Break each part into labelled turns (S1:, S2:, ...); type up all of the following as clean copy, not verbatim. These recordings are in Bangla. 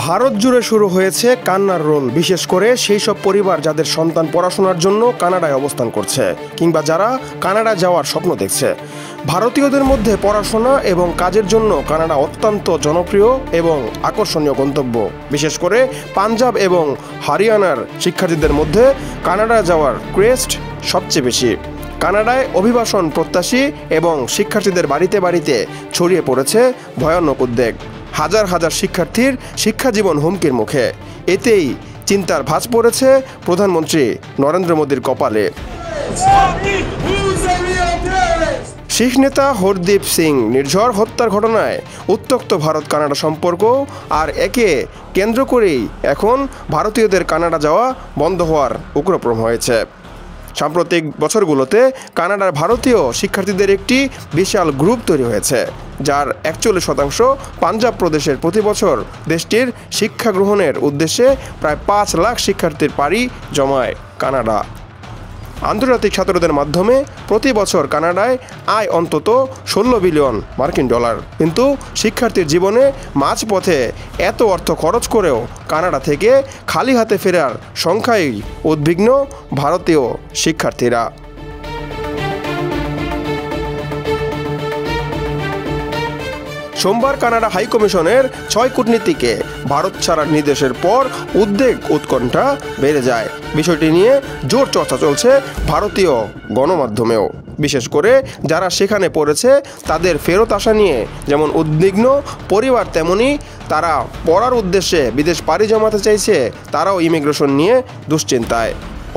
S1: ভারত জুড়ে শুরু হয়েছে কান্নার রোল, বিশেষ করে সেই সব পরিবার যাদের সন্তান পড়াশোনার জন্য কানাডায় অবস্থান করছে কিংবা যারা কানাডা যাওয়ার স্বপ্ন দেখছে। ভারতীয়দের মধ্যে পড়াশোনা এবং কাজের জন্য কানাডা অত্যন্ত জনপ্রিয় এবং আকর্ষণীয় গন্তব্য। বিশেষ করে পাঞ্জাব এবং হরিয়ানার শিক্ষার্থীদের মধ্যে কানাডা যাওয়ার ক্রেস্ট সবচেয়ে বেশি। কানাডায় অভিবাসন প্রত্যাশী এবং শিক্ষার্থীদের বাড়িতে বাড়িতে ছড়িয়ে পড়েছে ভয়ানক উদ্বেগ। হাজার হাজার শিক্ষার্থীর শিক্ষাজীবন হুমকির মুখে। এতেই চিন্তার ভাঁজ পড়েছে প্রধানমন্ত্রী নরেন্দ্র মোদীর কপালে। শিখ নেতা হরদীপ সিং নির্ঝর হত্যার ঘটনায় উত্তপ্ত ভারত কানাডা সম্পর্ক, আর একে কেন্দ্র করেই এখন ভারতীয়দের কানাডা যাওয়া বন্ধ হওয়ার উপক্রম হয়েছে। সাম্প্রতিক বছরগুলোতে কানাডার ভারতীয় শিক্ষার্থীদের একটি বিশাল গ্রুপ তৈরি হয়েছে, যার 41% পাঞ্জাব প্রদেশের। প্রতি বছর দেশটির শিক্ষা গ্রহণের উদ্দেশ্যে প্রায় 5 লাখ শিক্ষার্থীর পাড়ি জমায় কানাডা। আন্তর্জাতিক ছাত্রদের মাধ্যমে প্রতি বছর কানাডায় আয় অন্তত $16 বিলিয়ন। কিন্তু শিক্ষার্থীর জীবনে মাঝপথে এত অর্থ খরচ করেও কানাডা থেকে খালি হাতে ফেরার সংখ্যায় উদ্বিগ্ন ভারতীয় শিক্ষার্থীরা। সোমবার কানাডা হাইকমিশনের 6 কূটনীতিকে ভারত ছাড়ার নির্দেশের পর উদ্বেগ উৎকণ্ঠা বেড়ে যায়। বিষয়টি নিয়ে জোর চর্চা চলছে ভারতীয় গণমাধ্যমেও। বিশেষ করে যারা সেখানে পড়েছে তাদের ফেরত আসা নিয়ে যেমন উদ্বিগ্ন পরিবার, তেমনি তারা পড়ার উদ্দেশ্যে বিদেশ পাড়ি জমাতে চাইছে তারাও ইমিগ্রেশন নিয়ে দুশ্চিন্তায়।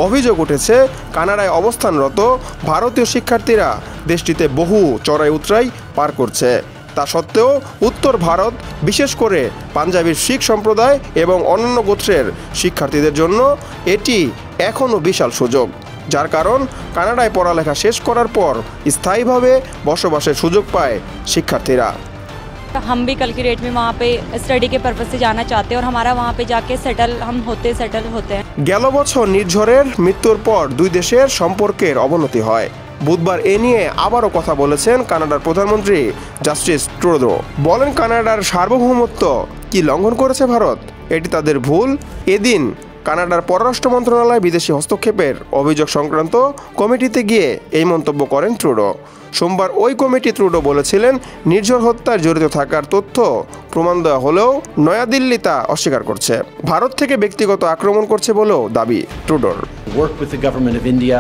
S1: অভিযোগ উঠেছে কানাডায় অবস্থানরত ভারতীয় শিক্ষার্থীরা দেশটিতে বহু চড়াই উতরাই পার করছে। তা সত্ত্বেও উত্তর ভারত, বিশেষ করে পাঞ্জাবের শিখ সম্প্রদায় এবং অন্যান্য গোত্রের শিক্ষার্থীদের জন্য এটি এখনও বিশাল সুযোগ, যার কারণ কানাডায় পড়ালেখা শেষ করার পর স্থায়ীভাবে বসবাসের সুযোগ পায় শিক্ষার্থীরা।
S2: हम भी कल की डेट में वहाँ पे स्टडी के पर्पज से जाना चाहते हैं और हमारा वहाँ पे जाके सेटल होते हैं।
S1: গেল বছর নির্ঝরের মৃত্যুর পর দুই দেশের সম্পর্কের অবনতি হয়। বুধবার এ নিয়ে আবারও কথা বলেছেন কানাডার প্রধানমন্ত্রী জাস্টিন ট্রুডো। বলেন, কানাডার সার্বভৌমত্ব কি লঙ্ঘন করেছে ভারত? এটি তাদের ভুল। এদিন কানাডার পররাষ্ট্র মন্ত্রণালয় বিদেশি হস্তক্ষেপের অভিযোগ সংক্রান্ত কমিটিতে গিয়ে এই মন্তব্য করেন ট্রুডো। সোমবার ওই কমিটি ট্রুডো বলেছিলেন, নির্ঝর হত্যায় জড়িত থাকার তথ্য প্রমাণ দেওয়া হলেও নয়াদিল্লি তা অস্বীকার করছে। ভারত থেকে ব্যক্তিগত আক্রমণ করছে বলেও দাবি ট্রুডোর।
S3: Work with the government of India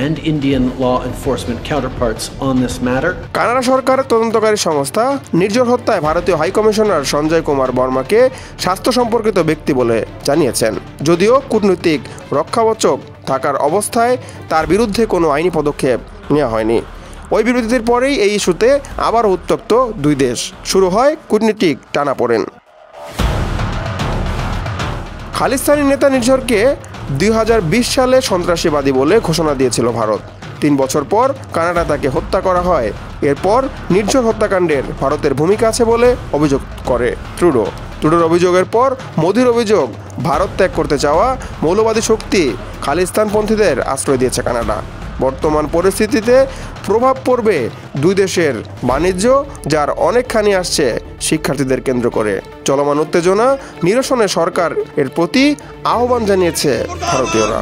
S3: and Indian law enforcement counterparts on this matter.
S1: Canada সরকারের তদন্তকারী সংস্থা নির্ঝর হত্যায় ভারতীয় হাইকমিশনার সঞ্জয় কুমার বর্মাকে স্বাস্থ্য সম্পর্কিত ব্যক্তি বলে জানিয়েছেন। যদিও কূটনৈতিক রক্ষাকবচ থাকার অবস্থায় তার বিরুদ্ধে কোনো আইনি পদক্ষেপ নেওয়া হয়নি। ওই বিরোধীদের পরেই এই ইস্যুতে আবার উত্তপ্ত দুই দেশ। শুরু হয় কূটনীতিক টানাপোড়েন। খালিস্তানি নেতা নির্ঝরকে 2020 সালে সন্ত্রাসবাদী বলে ঘোষণা দিয়েছিল ভারত। 3 বছর পর কানাডা তাকে হত্যা করা হয়। এরপর নির্ঝর হত্যাকাণ্ডের ভারতের ভূমিকা আছে বলে অভিযোগ করে ট্রুডো। ট্রুডোর অভিযোগের পর মোদির অভিযোগ, ভারত ত্যাগ করতে চাওয়া মৌলবাদী শক্তি খালিস্তানপন্থীদের আশ্রয় দিয়েছে কানাডা। বর্তমান পরিস্থিতিতে প্রভাব পড়বে দুই দেশের বাণিজ্য, যার অনেকখানি আসছে শিক্ষার্থীদের কেন্দ্র করে। চলমান উত্তেজনা নিরসনে সরকার এর প্রতি আহ্বান জানিয়েছে ভারতীয়রা।